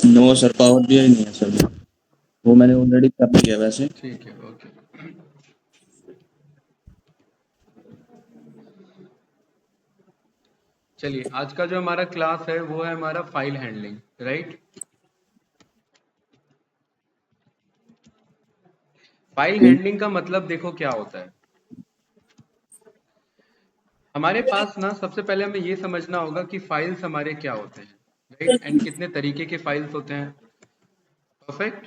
No sir, power BI नहीं है sir. वो मैंने ऑलरेडी कर लिया वैसे। ठीक है, ओके। चलिए, आज का जो हमारा क्लास है वो है हमारा फाइल हैंडलिंग, राइट। फाइल जी। हैंडलिंग का मतलब देखो क्या होता है। हमारे पास ना सबसे पहले हमें ये समझना होगा कि फाइल्स हमारे क्या होते हैं, राइट, एंड कितने तरीके के फाइल्स होते हैं। परफेक्ट।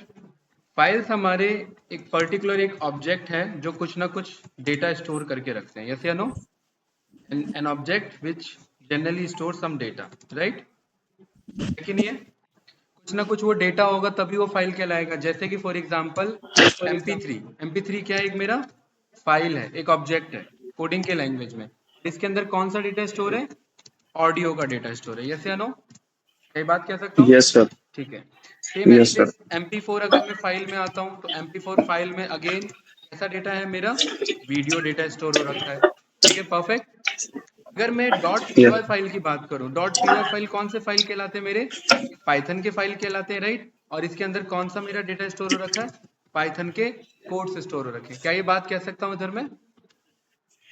फाइल्स हमारे एक पर्टिकुलर एक ऑब्जेक्ट है जो कुछ ना कुछ डेटा स्टोर करके रखते हैं, यस या no. An object which generally store some data, right, है कि नहीं है। कुछ ना कुछ वो डेटा होगा तभी वो फाइल कहलाएगा। जैसे कि फॉर एग्जांपल MP3। MP3 क्या है? एक मेरा फाइल है, एक ऑब्जेक्ट है कोडिंग के लैंग्वेज में। इसके अंदर कौन सा डेटा स्टोर है? ऑडियो का डेटा स्टोर है, यस या नो। कई बात कह सकता हूँ। Yes sir. ठीक है। Same as yes it sir. Is MP4। अगर मैं फाइल में आता हूँ तो MP4 फाइल में अगेन कैसा डेटा है मेरा? वीडियो डेटा स्टोर हो रखा है। ठीक है, परफेक्ट। अगर मैं dot P yes. Y file की बात करूं, डॉट पी वाई फाइल कौन से फाइल कहलाते हैं मेरे? पाइथन के फाइल कहलाते हैं, राइट। और इसके अंदर कौन सा मेरा डेटा स्टोर हो रखा है? पाइथन के कोड्स स्टोर हो रखे हैं। क्या ये बात कह सकता हूं इधर में?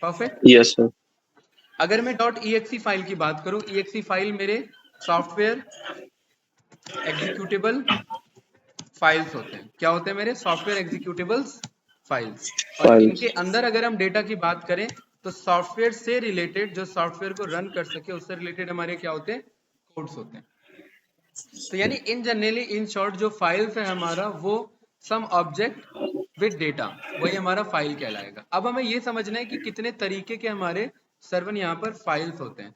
परफेक्ट। Yes sir. अगर मैं डॉट EXE फाइल की बात करूं, EXE फाइल मेरे सॉफ्टवेयर एग्जीक्यूटेबल फाइल्स होते हैं। क्या होते हैं मेरे? Software executables files. और फाइल्स। इनके अंदर अगर हम डेटा की बात करें तो सॉफ्टवेयर से रिलेटेड, जो सॉफ्टवेयर को रन कर सके उससे रिलेटेड हमारे क्या होते हैं? कोड्स होते हैं। तो यानी इन जनरली, इन शॉर्ट, जो फाइल्स है हमारा वो सम ऑब्जेक्ट विद डेटा, वही हमारा फाइल कहलाएगा। अब हमें ये समझना है कि कितने तरीके के हमारे सर्वन यहाँ पर फाइल्स होते हैं।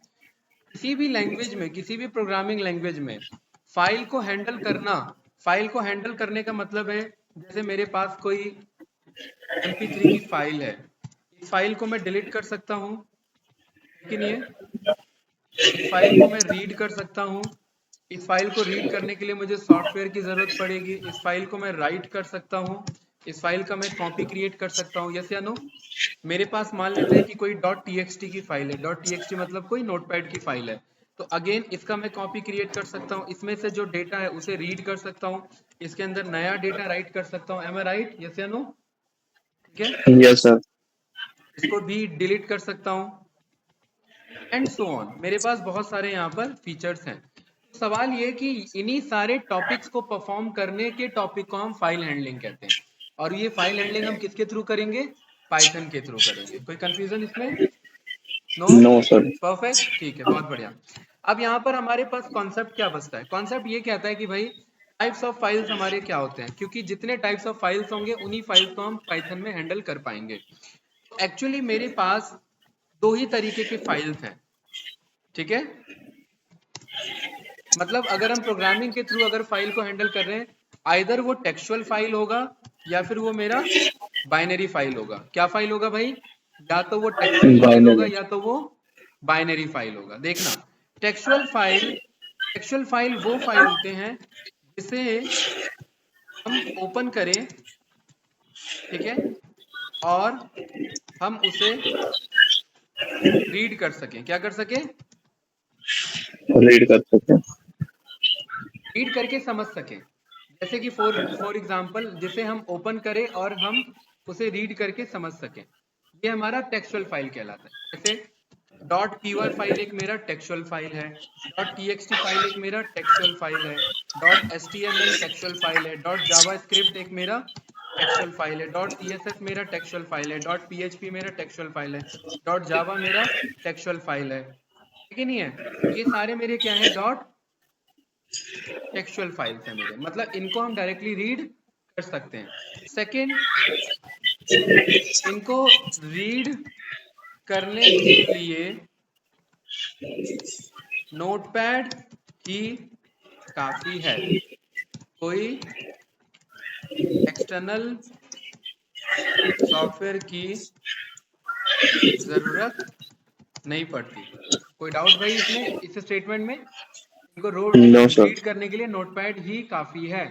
किसी भी लैंग्वेज में, किसी भी प्रोग्रामिंग लैंग्वेज में फाइल को हैंडल करना, फाइल को हैंडल करने का मतलब है, जैसे मेरे पास कोई MP3 की फाइल है, इस फाइल को मैं डिलीट कर सकता हूँ, है कि नहीं है। इस फाइल को मैं रीड कर सकता हूँ। इस फाइल को रीड करने के लिए मुझे सॉफ्टवेयर की जरूरत पड़ेगी। इस फाइल को मैं राइट कर सकता हूँ। इस फाइल का मैं कॉपी क्रिएट कर सकता हूँ, यस या नो। मेरे पास मान लेते हैं कि कोई .txt की फाइल है। .txt मतलब कोई नोटपैड की फाइल है। तो अगेन इसका मैं कॉपी क्रिएट कर सकता हूँ, इसमें से जो डेटा है उसे रीड कर सकता हूँ, इसके अंदर नया डेटा राइट कर सकता हूँ। एम आई राइट? यस या नो। ठीक है। Yes sir. इसको भी डिलीट कर सकता हूँ, एंड सो ऑन। मेरे पास बहुत सारे यहाँ पर फीचर्स हैं। तो सवाल ये कि इन्हीं सारे टॉपिक्स को परफॉर्म करने के टॉपिक को हम फाइल हैंडलिंग कहते हैं। और ये फाइल हैंडलिंग हम किसके थ्रू करेंगे? पाइथन के थ्रू करेंगे। कोई कंफ्यूजन इसमें? नो। No sir. परफेक्ट, ठीक है, बहुत बढ़िया। अब यहाँ पर हमारे पास कॉन्सेप्ट क्या बचता है? कॉन्सेप्ट ये कहता है कि भाई टाइप्स ऑफ फाइल्स हमारे क्या होते हैं, क्योंकि जितने टाइप्स ऑफ फाइल्स होंगे उन्हीं फाइल्स को हम पाइथन में हैंडल कर पाएंगे। एक्चुअली मेरे पास दो ही तरीके की फाइल्स हैं, ठीक है। मतलब अगर हम प्रोग्रामिंग के थ्रू अगर फाइल को हैंडल कर रहे हैं, आइदर वो टेक्सचुअल फाइल होगा या फिर वो मेरा बाइनरी फाइल होगा। क्या फाइल होगा भाई? या तो वो टेक्सचुअल फाइल होगा बाइनरी। या तो वो बाइनरी फाइल होगा। देखना, टेक्सचुअल फाइल, टेक्सचुअल फाइल वो फाइल होते हैं जिसे हम ओपन करें, ठीक है, और हम उसे रीड कर सकें। क्या कर सकें? रीड कर सकते हैं। रीड करके समझ सकें। जैसे कि फॉर फॉर एग्जाम्पल, जिसे हम ओपन करें और हम उसे रीड करके समझ सकें, ये हमारा टेक्सचुअल फाइल कहलाता है। जैसे .py फाइल एक मेरा टेक्सचुअल फाइल है, .txt फाइल एक मेरा टेक्सचुअल फाइल है, .html टेक्सचुअल फाइल है, .javascript एक मेरा टेक्सचुअल फाइल है, .css मेरा टेक्सचुअल फाइल है, .php मेरा टेक्सचुअल फाइल है, .java मेरा टेक्सचुअल फाइल है। ठीक है, नहीं है? ये सारे मेरे क्या है? टेक्सचुअल फाइल्स है मेरे। मतलब इनको हम डायरेक्टली रीड कर सकते हैं। सेकंड, इनको रीड करने के लिए नोटपैड ही काफी है, कोई एक्सटर्नल सॉफ्टवेयर की जरूरत नहीं पड़ती। कोई डाउट भाई इसमें, इस स्टेटमेंट में? इनको नो सर। रीड करने के लिए नोटपैड ही काफी है,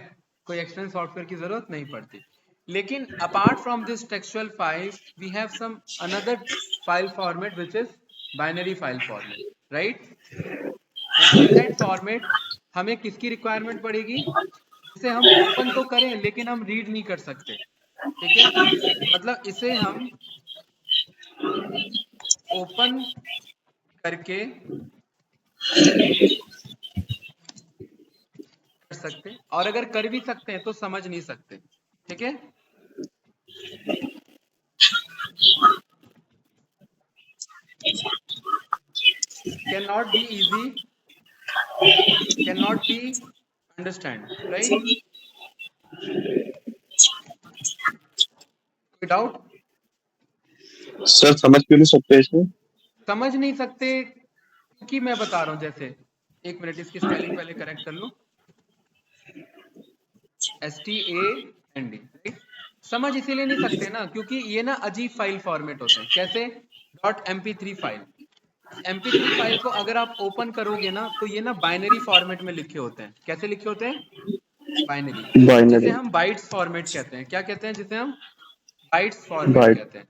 कोई एक्सटर्नल सॉफ्टवेयर की जरूरत नहीं पड़ती। लेकिन apart from this textual file, we have some another file format which is binary file format, right. And in that format हमें किसकी रिक्वायरमेंट पड़ेगी? इसे हम ओपन तो करें लेकिन हम रीड नहीं कर सकते, ठीक है? मतलब इसे हम ओपन करके कर सकते, और अगर कर भी सकते हैं तो समझ नहीं सकते, ठीक है? Can not be easy, can not be understand, right? कोई डाउट? सर समझ क्यों नहीं सकते इसमें? समझ नहीं सकते क्योंकि मैं बता रहा हूं, जैसे एक मिनट इसकी स्पेलिंग पहले करेक्ट कर लो, STAND, राइट? समझ इसीलिए नहीं सकते ना क्योंकि ये ना अजीब फाइल फॉर्मेट होते हैं। कैसे? .mp3 फाइल, mp3 फाइल को अगर आप ओपन करोगे ना तो ये ना बाइनरी फॉर्मेट में लिखे होते हैं। कैसे लिखे होते हैं? बाइनरी, जिसे बाइनरी, हम बाइट्स फॉर्मेट कहते हैं। क्या कहते हैं? जिसे हम बाइट्स फॉर्मेट बाइट। कहते हैं।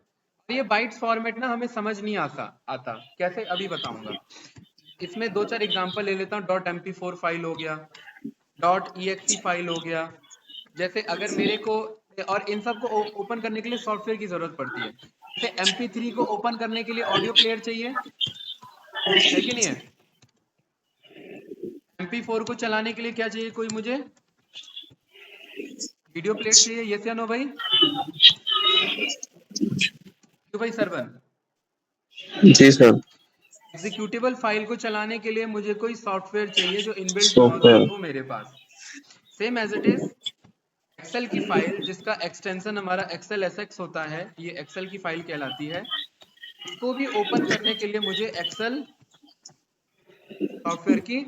और ये बाइट्स फॉर्मेट ना हमें समझ नहीं आता। कैसे? अभी बताऊंगा। इसमें दो चार एग्जांपल ले लेता हूँ। .mp4 फाइल हो गया, .exe फाइल हो गया। जैसे अगर मेरे को, और इन सब को ओपन करने के लिए सॉफ्टवेयर की जरूरत पड़ती है। जैसे mp3 को ओपन करने के लिए ऑडियो प्लेयर चाहिए, है कि नहीं है? mp4 को चलाने के लिए क्या चाहिए? कोई मुझे वीडियो प्लेयर चाहिए, ये क्या? नो भाई, तो भाई सरवन, जी सर। एग्जीक्यूटेबल फाइल को चलाने के लिए मुझे कोई सॉफ्टवेयर चाहिए जो इनबिल्ट मौजूद सॉफ्टवेयर। हो मेरे पास। Same as it is excel की फाइल जिसका एक्सटेंशन हमारा एक्सेल एसएक्स होता है, ये एक्सेल की फाइल कहलाती है। इसको भी ओपन करने के लिए मुझे एक्सेल सॉफ्टवेयर की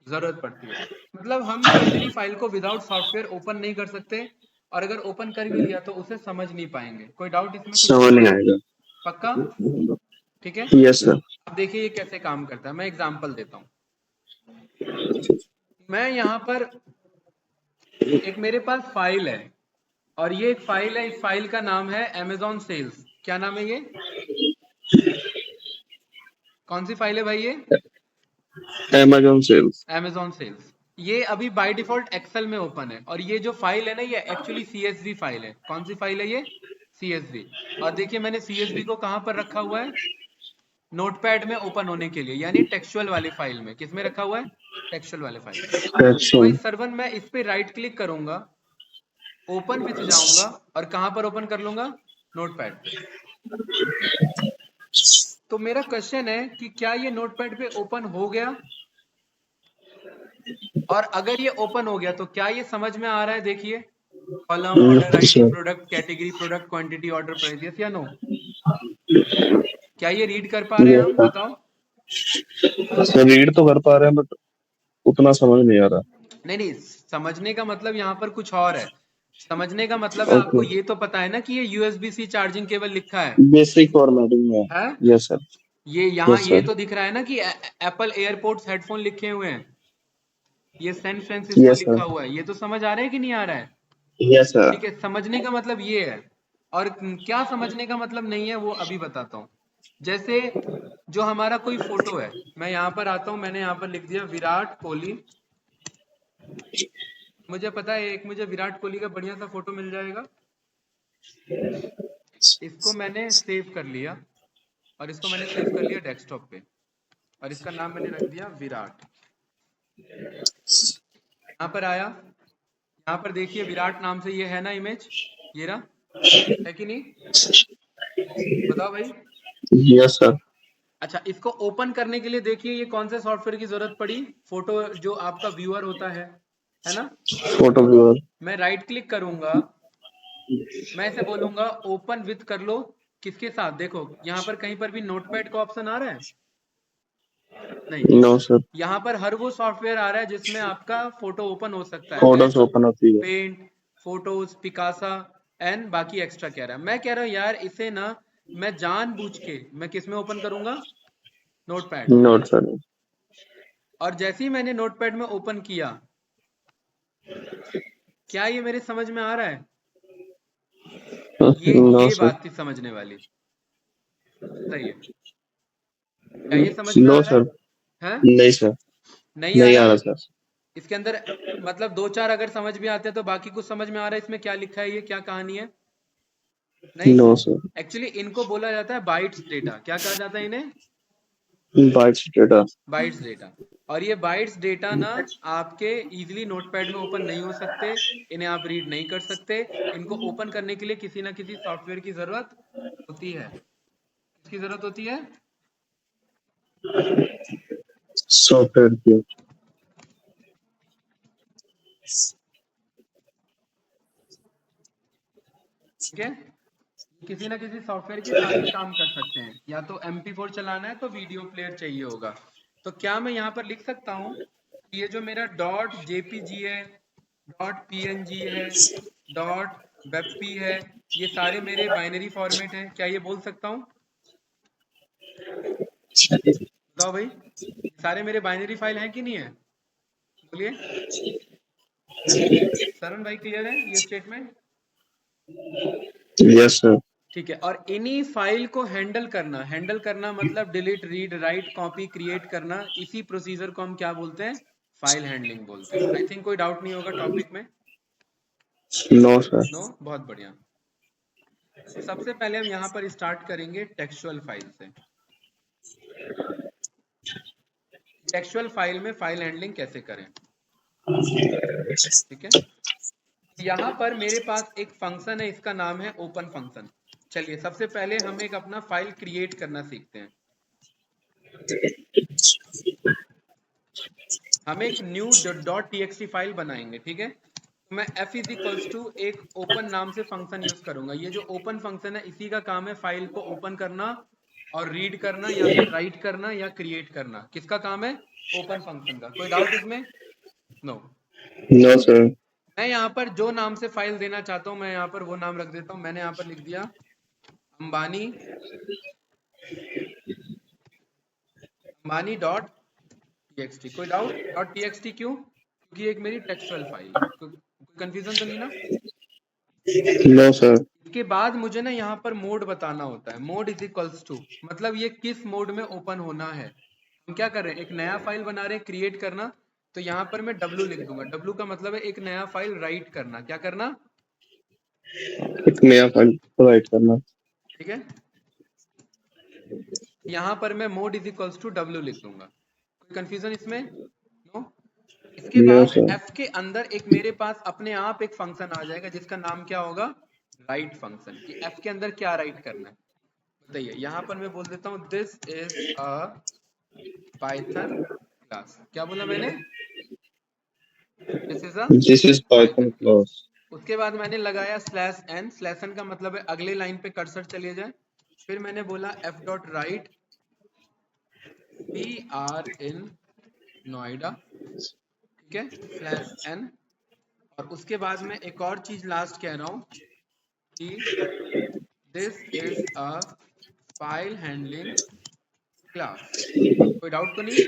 जरूरत पड़ती है। मतलब हम किसी भी फाइल को विदाउट सॉफ्टवेयर ओपन नहीं कर सकते, और अगर ओपन कर भी लिया तो उसे समझ नहीं पाएंगे। कोई डाउट इसमें? कुछ समझ नहीं आएगा। पक्का? ठीक है। Yes sir. अब देखिए ये कैसे काम करता है, मैं एग्जांपल देता हूँ। मैं यहाँ पर एक मेरे पास फाइल है, और ये एक फाइल है। इस फाइल का नाम है Amazon सेल्स। क्या नाम है ये? कौन सी फाइल है भाई ये? Amazon sales. Amazon sales. ये अभी बाय डिफॉल्ट एक्सेल में ओपन है, और ये जो फाइल है ना ये एक्चुअली CSV फाइल है। कौन सी फाइल है ये? CSV। और देखिए मैंने CSV को कहां पर रखा हुआ है? नोटपैड में ओपन होने के लिए, यानी टेक्सचुअल वाली फाइल में। किस में रखा हुआ है? टेक्सचुअल वाले फाइल में। तो भाई एक्शन। सर्वन, मैं इस पे राइट क्लिक करूंगा, ओपन विथ जाऊंगा, और कहां पर ओपन कर लूंगा? नोटपैड पे। तो मेरा क्वेश्चन है कि क्या ये नोटपैड पे ओपन हो गया? और अगर ये ओपन हो गया तो क्या ये समझ में आ रहा है? देखिए, column, order ID, sir product category, product quantity, order price, yes या नो? क्या ये रीड कर पा रहे हैं हम? यस बताओ। सर, रीड तो कर पा रहे हैं बट उतना समझ नहीं आ रहा। नहीं नहीं, समझने का मतलब यहाँ पर कुछ और है। समझने का मतलब है ओके। आपको ये तो पता है ना कि ये USB-C चार्जिंग केबल लिखा है। बेसिक फॉर्मेटिंग में। है? Yes sir. ये यहाँ यस ये सर। तो दिख रहा है ना कि एप्पल एयरपोर्ट्स हेडफोन लिखे हुए हैं। ये सैन फ्रांसिस्को यस सर। लिखा हुआ है। ये तो समझ आ रहा है कि नहीं आ रहा है? Yes sir. ठीक है, समझने का मतलब ये है। और क्या समझने का मतलब नहीं है वो अभी बताता हूँ। जैसे जो हमारा कोई फोटो है, मैं यहाँ पर आता हूँ, मैंने यहाँ पर लिख दिया विराट कोहली। मुझे पता है एक मुझे विराट कोहली का बढ़िया सा फोटो मिल जाएगा। इसको मैंने सेव कर लिया, और इसको मैंने सेव कर लिया डेस्कटॉप पे, और इसका नाम मैंने रख दिया विराट। यहाँ पर आया, यहाँ पर देखिए विराट नाम से ये है ना इमेज, ये रहा, है कि नहीं? बताओ भाई। Yes sir. अच्छा, इसको ओपन करने के लिए देखिए ये कौन से सॉफ्टवेयर की जरूरत पड़ी? फोटो जो आपका व्यूअर होता है ना? Photo viewer. मैं राइट क्लिक करूंगा, मैं इसे बोलूंगा ओपन विथ कर लो। किसके साथ? देखो यहाँ पर कहीं पर भी नोटपैड का ऑप्शन आ रहा है? नहीं। No sir. यहाँ पर हर वो सॉफ्टवेयर आ रहा है जिसमें आपका फोटो ओपन हो सकता है। फोटोज मैक्स, ओपन होती है। पेंट, फोटोज, पिकासा, एंड बाकी एक्स्ट्रा कह रहा है। मैं कह रहा हूँ यार इसे ना मैं जानबूझ के मैं किस में ओपन करूंगा? नोटपैड में। Note sir. और जैसे ही मैंने नोटपैड में ओपन किया, क्या ये मेरे समझ में आ रहा है? नो ये सर। बात थी समझने वाली। सही है। क्या ये समझ में आ नो रहा सर। है? हैं? नहीं सर। नहीं आ नहीं आ रहा? रहा सर। इसके अंदर मतलब दो चार अगर समझ में आते हैं तो बाकी कुछ समझ में आ रहा है इसमें क्या लिखा है, ये क्या कहानी है? नहीं, नो सर। एक्चुअली इनको बोला जाता है बाइट्स डेटा। क्या कहा जाता है इन्हें? Bytes data. Bytes data. और ये बाइट्स डेटा ना आपके इजीली नोटपैड में ओपन नहीं हो सकते, इन्हें आप रीड नहीं कर सकते। इनको ओपन करने के लिए किसी ना किसी सॉफ्टवेयर की जरूरत होती है। किसकी जरूरत होती है? सॉफ्टवेयर की। ठीक है, किसी ना किसी सॉफ्टवेयर के साथ ही काम कर सकते हैं। या तो MP4 चलाना है तो वीडियो प्लेयर चाहिए होगा। तो क्या मैं यहाँ पर लिख सकता हूँ कि ये जो मेरा डॉट JPG है, डॉट PNG है, डॉट WebP है, ये सारे मेरे बाइनरी फॉर्मेट हैं? क्या ये बोल सकता हूँ? बताओ भाई, ये सारे मेरे बाइनरी फाइल हैं कि नहीं है? बोलिए। सरन भाई, क्लियर है ये स्टेटमेंट? Yes sir. ठीक है। और इन्हीं फाइल को हैंडल करना मतलब delete, read, right, copy, create करना, इसी प्रोसीजर को हम क्या बोलते हैं? फाइल हैंडलिंग बोलते हैं। आई थिंक कोई डाउट नहीं होगा टॉपिक में। No sir. नो, बहुत बढ़िया। तो सबसे पहले हम यहाँ पर स्टार्ट करेंगे टेक्सचुअल फाइल से। टेक्सचुअल फाइल में फाइल हैंडलिंग कैसे करें? ठीक है, यहाँ पर मेरे पास एक फंक्शन है, इसका नाम है ओपन फंक्शन। चलिए सबसे पहले हम एक अपना फाइल क्रिएट करना सीखते हैं। हम एक न्यू .txt फाइल बनाएंगे। ठीक है, तो मैं f इज इक्वल्स टू एक ओपन नाम से फंक्शन यूज करूंगा। ये जो ओपन फंक्शन है इसी का काम है फाइल को ओपन करना और रीड करना, या फिर राइट करना या क्रिएट करना। किसका काम है? ओपन फंक्शन का। कोई डाउट इसमें? नो। No sir. मैं यहाँ पर जो नाम से फाइल देना चाहता हूँ मैं यहाँ पर वो नाम रख देता हूँ। मैंने यहाँ पर लिख दिया अंबानी डॉट txt। कोई डाउट? डॉट txt क्यों? क्योंकि एक मेरी टेक्सचुअल फाइल है। कोई कंफ्यूजन तो नहीं ना? No sir. इसके बाद मुझे ना यहाँ पर मोड बताना होता है। मोड इज इक्वल्स टू मतलब ये किस मोड में ओपन होना है। हम क्या कर रहे हैं? एक नया फाइल बना रहे हैं, क्रिएट करना। तो यहाँ पर मैं W लिख दूंगा। W का मतलब है एक नया फाइल राइट करना। क्या करना? एक नया फाइल राइट करना। ठीक है, यहाँ पर मैं mode is equals to W लिख दूंगा। कोई कंफ्यूजन इसमें? नो। इसके नो बाद सर। F के अंदर एक मेरे पास अपने आप एक फंक्शन आ जाएगा जिसका नाम क्या होगा? Right function. कि F के अंदर क्या राइट करना है बताइए। यहाँ पर मैं बोल देता हूँ this is a Python class. क्या बोला मैंने? This is a this is Python Python class. Class. उसके बाद मैंने लगाया /n। /n का मतलब है अगले लाइन पे कर्सर चले जाए। फिर मैंने बोला f dot right we are in Noida. ठीक है, /n। और उसके बाद मैं एक और चीज लास्ट कह रहा हूँ कि this is a file handling class. कोई डाउट तो नहीं?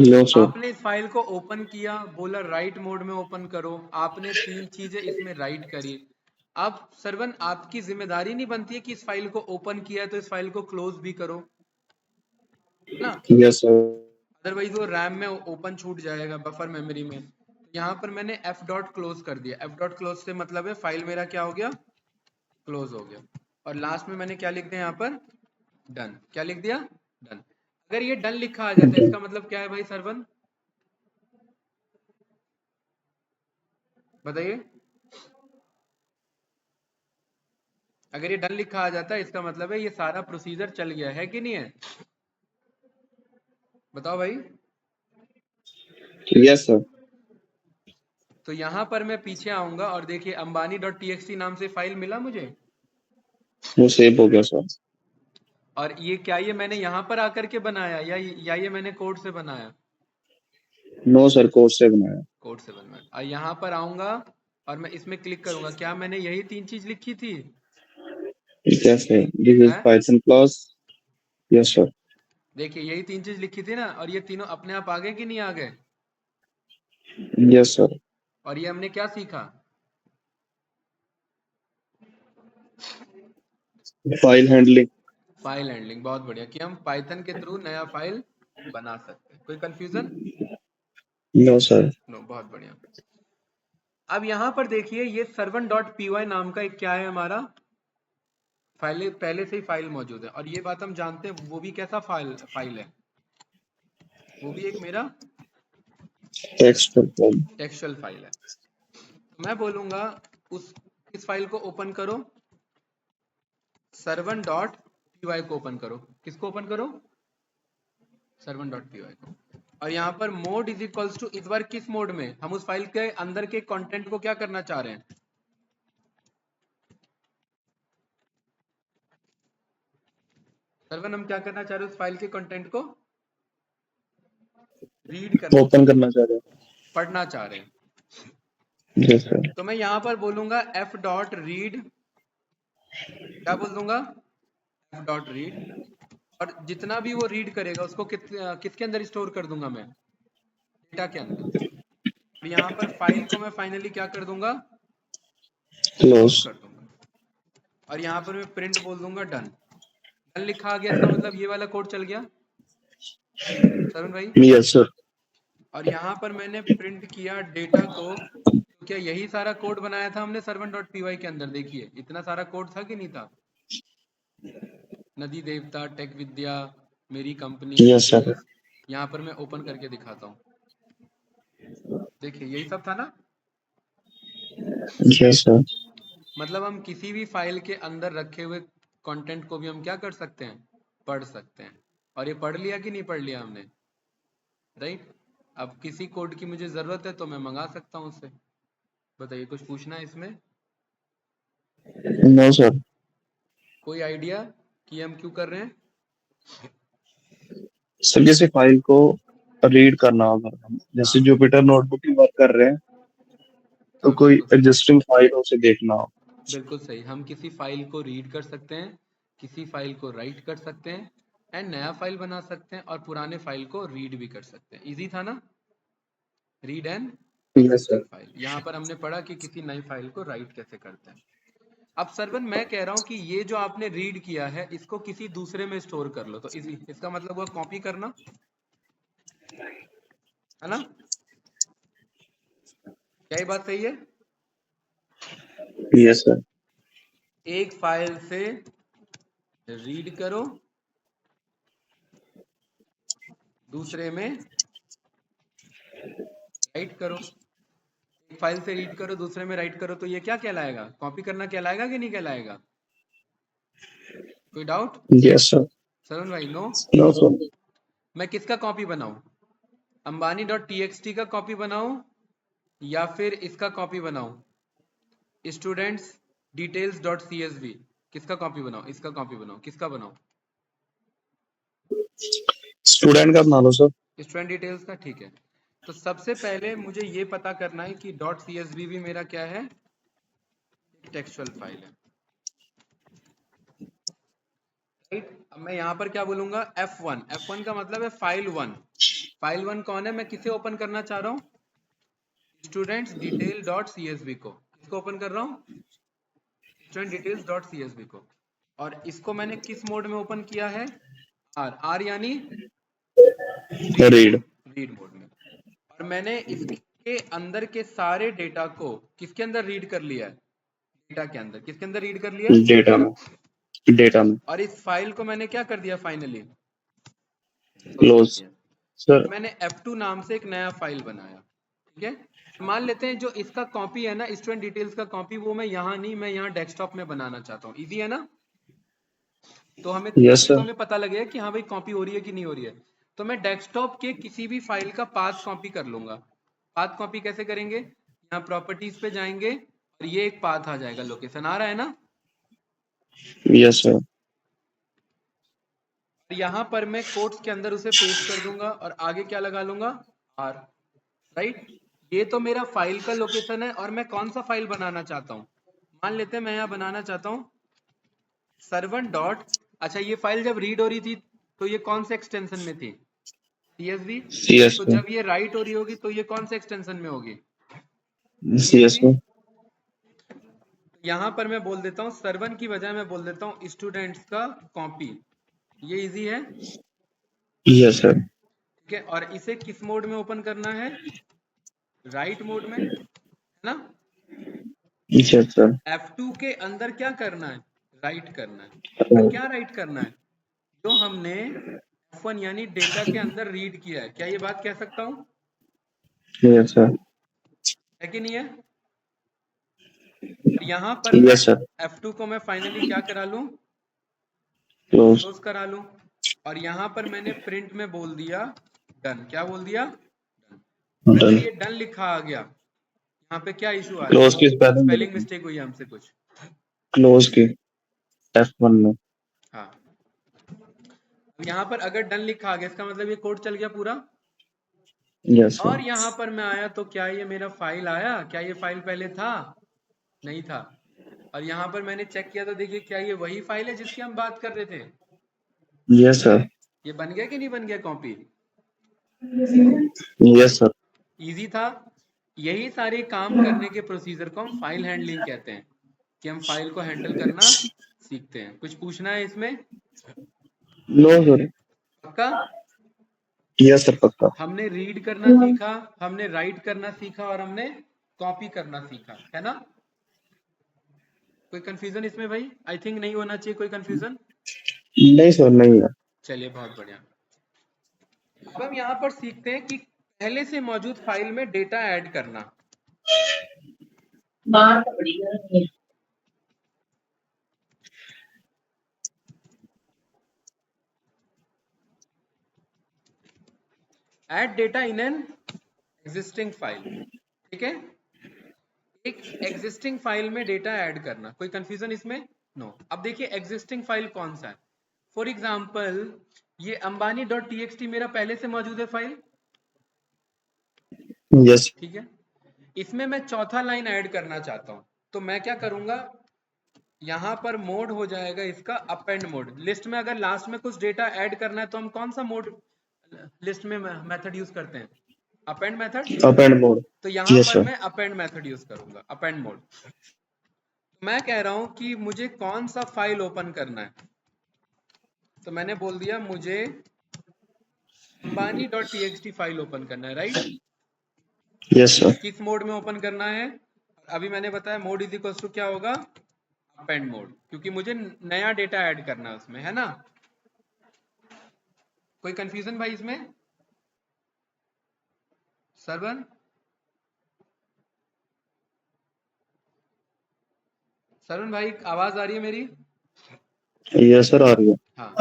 No sir. आपने इस फाइल को ओपन किया, बोला राइट मोड में ओपन करो, आपने 3 चीजें इसमें राइट करी। अब सरवन आपकी जिम्मेदारी नहीं बनती है कि इस फाइल को ओपन किया है तो इस फाइल को क्लोज भी करो ना। Yes sir. अदरवाइज वो रैम में ओपन छूट जाएगा, बफर मेमोरी में। यहाँ पर मैंने f डॉट क्लोज कर दिया। f डॉट क्लोज से मतलब है फाइल मेरा क्या हो गया? क्लोज हो गया। और लास्ट में मैंने क्या लिख दिया यहाँ पर? डन। क्या लिख दिया? डन। अगर ये डन लिखा आ जाता है इसका मतलब क्या है भाई सरवन? बताइए। अगर ये डन लिखा आ जाता है इसका मतलब है ये सारा प्रोसीजर चल गया है कि नहीं है? बताओ भाई। Yes sir. तो यहाँ पर मैं पीछे आऊंगा और देखिए अंबानी डॉट txt नाम से फाइल मिला मुझे। वो सेव हो गया सर। और ये क्या ये मैंने यहाँ पर आकर के बनाया या ये मैंने कोड से बनाया? नो सर, कोड से बनाया। कोड से बनाया। और यहाँ पर आऊंगा और मैं इसमें क्लिक करूंगा। क्या मैंने यही 3 चीज लिखी थी? यस सर, दिस इज है? Python class. Yes sir. देखिए यही 3 चीज लिखी थी ना, और ये तीनों अपने आप आ गए कि नहीं आ गए? Yes sir. और ये हमने क्या सीखा? File handling. File handling. बहुत बढ़िया, कि हम पाइथन के थ्रू नया फाइल बना सकते हैं। कोई कंफ्यूजन? No sir. नो, बहुत बढ़िया। अब यहाँ पर देखिए ये servant डॉट py नाम का एक क्या है हमारा फाइल, पहले से ही फाइल मौजूद है, और ये बात हम जानते हैं वो भी कैसा फाइल है, वो भी एक मेरा टेक्स्ट फाइल। टेक्सचुअल फाइल है। तो मैं बोलूंगा उस इस फाइल को ओपन करो, servant डॉट py को ओपन करो। किसको ओपन करो? servant डॉट py को। और यहाँ पर मोड इज इक्वल्स टू, इस बार किस मोड में हम उस फाइल के अंदर के कंटेंट को क्या करना चाह रहे हैं? सर्वन, हम क्या करना चाह रहे हैं? उस फाइल के कंटेंट को रीड करना, ओपन करना चाह रहे पढ़ना चाह रहे हैं। हैं। जी सर। तो मैं यहाँ पर बोलूंगा f डॉट रीड, क्या बोल दूंगा? f डॉट रीड, और जितना भी वो रीड करेगा उसको किसके अंदर स्टोर कर दूंगा मैं? डेटा के अंदर। और यहाँ पर फाइल को मैं फाइनली क्या कर दूंगा? क्लोज। कर दूंगा। और यहाँ पर मैं प्रिंट बोल दूंगा डन। डन लिखा आ गया, इसका मतलब ये वाला कोड चल गया सरुण भाई। Yes sir. और यहाँ पर मैंने प्रिंट किया डेटा को, तो क्या यही सारा कोड बनाया था हमने servant डॉट py के अंदर? देखिए इतना सारा कोड था कि नहीं था? नदी देवता, टेक विद्या, मेरी कंपनी, यस सर। यहाँ पर मैं ओपन करके दिखाता हूँ। देखिए यही सब था ना। Yes sir. मतलब हम किसी भी फाइल के अंदर रखे हुए कंटेंट को भी हम क्या कर सकते हैं? पढ़ सकते हैं। और ये पढ़ लिया कि नहीं पढ़ लिया हमने? राइट। अब किसी कोड की मुझे जरूरत है तो मैं मंगा सकता हूँ उससे। बताइए, कुछ पूछना है इसमें? No sir. कोई आइडिया कि हम क्यों कर रहे हैं? सर किसी फाइल को रीड करना होगा, जैसे हाँ, जुपिटर नोटबुक की बात कर रहे हैं, तो हाँ कोई बिल्कुल सही, एग्जिस्टिंग फाइल हो उसे देखना हो। बिल्कुल सही। हम किसी फाइल को रीड कर सकते हैं, किसी फाइल को राइट कर सकते हैं, एंड नया फाइल बना सकते हैं, और पुराने फाइल को रीड भी कर सकते हैं। इजी था ना? Read and yes existing sir. File. यहाँ पर हमने पढ़ा कि किसी नई फाइल को राइट कैसे करते हैं। अब सरवन, मैं कह रहा हूँ कि ये जो आपने रीड किया है इसको किसी दूसरे में स्टोर कर लो, तो इजी, इसका मतलब हुआ कॉपी करना, है ना? क्या ये बात सही है? Yes sir. एक फाइल से रीड करो, दूसरे में राइट करो। एक फाइल से रीड करो, दूसरे में राइट करो, तो ये क्या कहलाएगा? कॉपी करना कहलाएगा कि नहीं कहलाएगा? कोई डाउट? Yes sir. सरवन भाई, नो? No sir. मैं किसका कॉपी बनाऊं? अंबानी डॉट टीएक्सटी का कॉपी बनाऊं, या फिर इसका कॉपी बनाऊं, स्टूडेंट्स डिटेल्स डॉट सीएसवी? किसका कॉपी बनाऊं? इसका कॉपी बनाऊं, किसका बनाऊं? स्टूडेंट का बना लो सर। स्टूडेंट डिटेल्स का, ठीक है। तो सबसे पहले मुझे ये पता करना है कि डॉट सीएसवी भी मेरा क्या है? टेक्सचुअल फाइल है, राइट। अब मैं यहाँ पर क्या बोलूंगा? F1। F1 का मतलब है फाइल 1। फाइल 1 कौन है? मैं किसे ओपन करना चाह रहा हूँ? स्टूडेंट्स डिटेल डॉट सीएसवी को। किसको ओपन कर रहा हूँ? स्टूडेंट डिटेल्स डॉट सीएसवी को। और इसको मैंने किस मोड में ओपन किया है? आर यानी रीड। रीड मोड में। और मैंने इसके अंदर के सारे डेटा को किसके अंदर रीड कर लिया है? डेटा के अंदर। किसके अंदर रीड कर लिया है? डेटा में। डेटा में। और इस फाइल को मैंने क्या कर दिया? फाइनली क्लोज कर क्लोज। दिया। सर। मैंने F2 नाम से एक नया फाइल बनाया, ठीक है। मान लेते हैं जो इसका कॉपी है ना, स्टूडेंट डिटेल्स का कॉपी, वो मैं यहाँ नहीं, मैं यहाँ डेस्कटॉप में बनाना चाहता हूँ। इजी है ना? तो हमें यस तभी तो सर। हमें पता लगेगा कि हाँ भाई कॉपी हो रही है कि नहीं हो रही है। तो मैं डेस्कटॉप के किसी भी फाइल का पाथ कॉपी कर लूंगा। पाथ कॉपी कैसे करेंगे? यहाँ प्रॉपर्टीज पे जाएंगे और ये एक पाथ आ जाएगा, लोकेशन आ रहा है ना? Yes sir. यहाँ पर मैं कोट्स के अंदर उसे पेस्ट कर दूंगा और आगे क्या लगा लूंगा? R, right. ये तो मेरा फाइल का लोकेशन है, और मैं कौन सा फाइल बनाना चाहता हूँ? मान लेते हैं मैं यहाँ बनाना चाहता हूँ servant डॉट, अच्छा ये फाइल जब रीड हो रही थी तो ये कौन से एक्सटेंशन में थी? CSV। सीएस तो में। जब ये राइट हो रही होगी तो ये कौन से एक्सटेंशन में होगी? CS CSV। में। यहाँ पर मैं बोल देता हूँ servant की बजाय मैं बोल देता हूँ स्टूडेंट्स का कॉपी। ये इजी है, यस सर। ठीक है। और इसे किस मोड में ओपन करना है? राइट मोड में, है ना। Yes sir. F2 के अंदर क्या करना है, राइट करना है। और क्या राइट करना है, जो हमने F1 यानी डेटा के अंदर रीड किया है। क्या ये बात कह सकता हूँ, यस सर। है कि नहीं है। और यहाँ पर मैं यस सर। F2 को मैं फाइनली क्या करा लूँ, क्लोज। क्लोज करा लूँ। और यहाँ पर मैंने प्रिंट में बोल दिया डन। क्या बोल दिया, डन। अगर डन। ये डन लिखा आ गया, यहाँ पे क्या इशू आ क्लोज की जाएगा, स्पेलिंग स्पेलिंग लिखी, मिस्टेक हुई है हमसे कुछ। क्लोज की F1 में। हाँ, यहाँ पर अगर डन लिखा आ गया, इसका मतलब ये कोड चल गया पूरा। यस और सर। यहाँ पर मैं आया तो क्या ये मेरा फाइल आया, क्या ये फाइल पहले था, नहीं था। और यहाँ पर मैंने चेक किया तो देखिए क्या ये वही फाइल है जिसकी हम बात कर रहे थे। Yes sir. ये बन गया कि नहीं बन गया कॉपी, यस सर। इजी था। यही सारे काम करने के प्रोसीजर को हम फाइल हैंडलिंग कहते हैं, कि हम फाइल को हैंडल करना सीखते हैं। कुछ पूछना है इसमें, नो सर। पक्का। यस सर पक्का। हमने रीड करना सीखा, हमने राइट करना सीखा, और हमने कॉपी करना सीखा, है ना। कोई कंफ्यूजन इसमें भाई, आई थिंक नहीं होना चाहिए कोई कंफ्यूजन। नहीं सर, नहीं है। चलिए बहुत बढ़िया। अब हम यहाँ पर सीखते हैं कि पहले से मौजूद फाइल में डेटा ऐड करना। Add data in an existing file, ठीक है। एक एग्जिस्टिंग फाइल में डेटा ऐड करना, कोई कंफ्यूजन इसमें, नो। अब देखिए एग्जिस्टिंग फाइल कौन सा है। फॉर एग्जाम्पल ये अंबानी.txt मेरा पहले से मौजूद है फाइल, यस। ठीक है। इसमें मैं चौथा लाइन ऐड करना चाहता हूं, तो मैं क्या करूंगा, यहाँ पर मोड हो जाएगा इसका अपेंड मोड। लिस्ट में अगर लास्ट में कुछ डेटा ऐड करना है तो हम कौन सा मोड लिस्ट में मेथड यूज करते हैं, append method. Up and mode. तो यहाँ यस पर सर। मैं अपेंड मेथड यूज करूंगा, अपेंड मोड। मैं कह रहा हूं कि मुझे कौन सा फाइल ओपन करना है, तो मैंने बोल दिया मुझे अंबानी.txt फाइल ओपन करना है, राइट। Yes sir. किस मोड में ओपन करना है, अभी मैंने बताया मोड इज इक्वल टू क्या होगा, अपेंड मोड, क्योंकि मुझे नया डेटा ऐड करना है उसमें, है ना। कोई कंफ्यूजन भाई इसमें, सरवन। सरवन भाई आवाज आ रही है मेरी, यस सर, आ रही है। हाँ।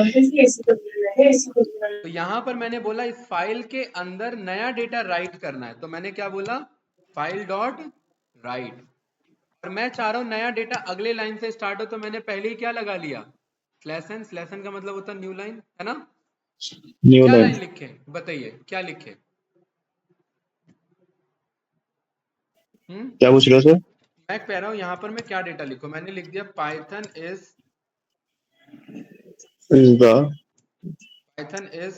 तो यहाँ पर मैंने बोला इस फाइल के अंदर नया डेटा राइट करना है, तो मैंने क्या बोला, फाइल डॉट राइट। और मैं चाह रहा हूँ नया डेटा अगले लाइन से स्टार्ट हो, तो मैंने पहले ही क्या लगा लिया, स्लैश एन। स्लैश एन का मतलब होता है न्यू लाइन, है ना। न्यू क्या लाइन। लाइन लिखे, बताइए क्या लिखे। क्या पूछ रहे हो सर? मैं कह रहा हूँ यहाँ पर मैं क्या डेटा लिखूं, मैंने लिख दिया Python is, is the Python is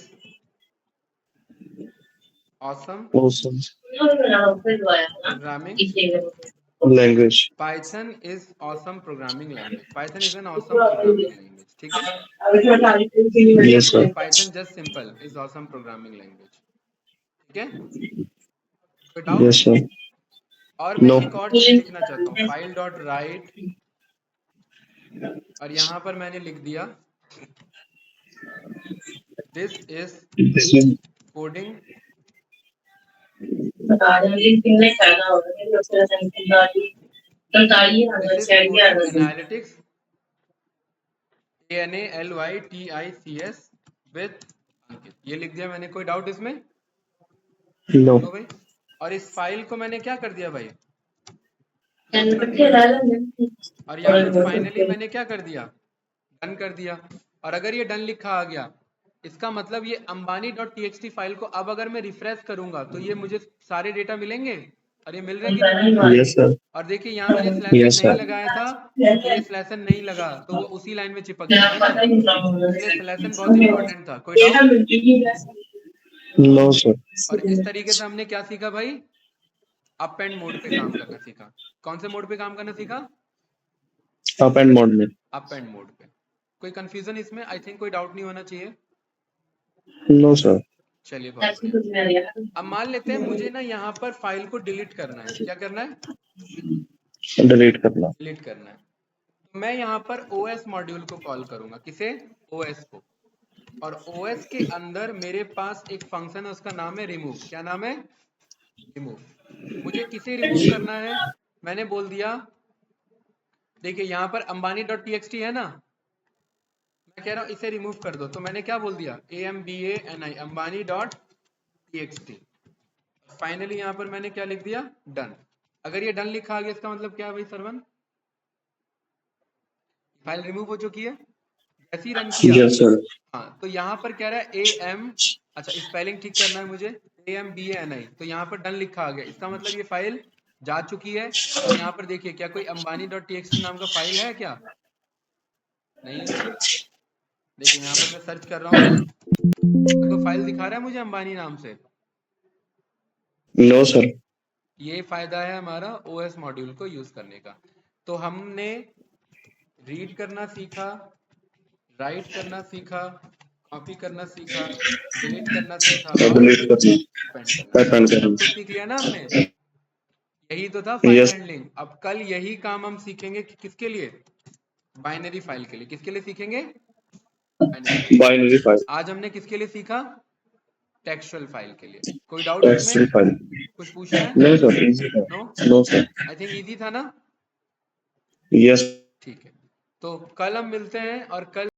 awesome awesome programming language. Python is awesome programming language. Python is an awesome programming language, ठीक है। Yes sir. Python just simple is awesome programming language, ठीक है। कोई doubt. Yes sir. और मैं no. एक और चीज लिखना चाहता हूँ, फाइल डॉट राइट। और यहाँ पर मैंने लिख दिया this is this is coding this is coding analytics ANALYTICS with Ankit, ये लिख दिया मैंने। कोई डाउट इसमें, नो। तो भाई। और इस फाइल को मैंने क्या कर दिया भाई, क्लोज कर दिया। और यहाँ पर फाइनली मैंने क्या कर दिया, डन कर दिया। और अगर ये डन लिखा आ गया, इसका मतलब ये अंबानी.txt फाइल को अब अगर मैं रिफ्रेश करूंगा तो ये मुझे सारे डेटा मिलेंगे, और ये मिल रहे कि नहीं मिल रहे। Yes sir. और देखिए यहाँ मैंने स्लैश एन यस नहीं सर। लगाया था, तो ये स्लैश एन नहीं लगा, तो वो उसी लाइन में चिपक गया, है ना। इसलिए स्लैश एन बहुत इंपॉर्टेंट था। कोई डाउट। No sir. और इस तरीके से हमने क्या सीखा भाई, अप एंड मोड पे काम करना सीखा। कौन से मोड पे काम करना सीखा, अप एंड मोड में। अप एंड मोड पे। कोई कंफ्यूजन इसमें, आई थिंक कोई डाउट नहीं होना चाहिए। No sir. चलिए बहुत बढ़िया। अब मान लेते हैं मुझे ना यहाँ पर फाइल को डिलीट करना है। क्या करना है? डिलीट करना। डिलीट करना है। तो मैं यहाँ पर OS मॉड्यूल को कॉल करूंगा। किसे? OS को। और OS के अंदर मेरे पास एक फंक्शन है, उसका नाम है रिमूव। क्या नाम है? रिमूव। मुझे किसे रिमूव करना है? मैंने बोल दिया, देखिए यहाँ पर ambani.txt है ना, मैं कह रहा हूँ इसे रिमूव कर दो। तो मैंने क्या बोल दिया? AMBANI ambani.txt। फाइनली यहाँ पर मैंने क्या लिख दिया? डन। अगर ये डन लिखा आ गया, इसका मतलब क्या है भाई सरवन? फाइल रिमूव हो चुकी है। जैसे ही रन किया, यस सर। हाँ, तो यहाँ पर कह रहा है AM, अच्छा स्पेलिंग ठीक करना है मुझे, AMBANI। तो यहाँ पर डन लिखा आ गया, इसका मतलब ये फाइल जा चुकी है। और यहाँ पर देखिए, क्या कोई ambani.txt नाम का फाइल है क्या? नहीं है। देखिए यहाँ पर मैं सर्च कर रहा हूँ, तो फाइल दिखा रहा है मुझे अंबानी नाम से। No sir. ये फायदा है हमारा OS मॉड्यूल को यूज करने का। तो हमने रीड करना सीखा, राइट करना सीखा, कॉपी करना सीखा, डिलीट करना सीखा और डिलीट करना। पेंड करना। पेंड करना। सब कुछ सीख लिया ना हमने। यही तो था फाइल यस। हैंडलिंग। अब कल यही काम हम सीखेंगे किसके लिए? बाइनरी फाइल के लिए। किसके लिए सीखेंगे? बाइनरी। Binary file. आज हमने किसके लिए सीखा? टेक्सचुअल फाइल के लिए। कोई डाउट इसमें? Text file. कुछ पूछना है? नहीं सर, इजी था। No? No sir. I think easy था ना? यस। ठीक है, तो कल हम मिलते हैं और कल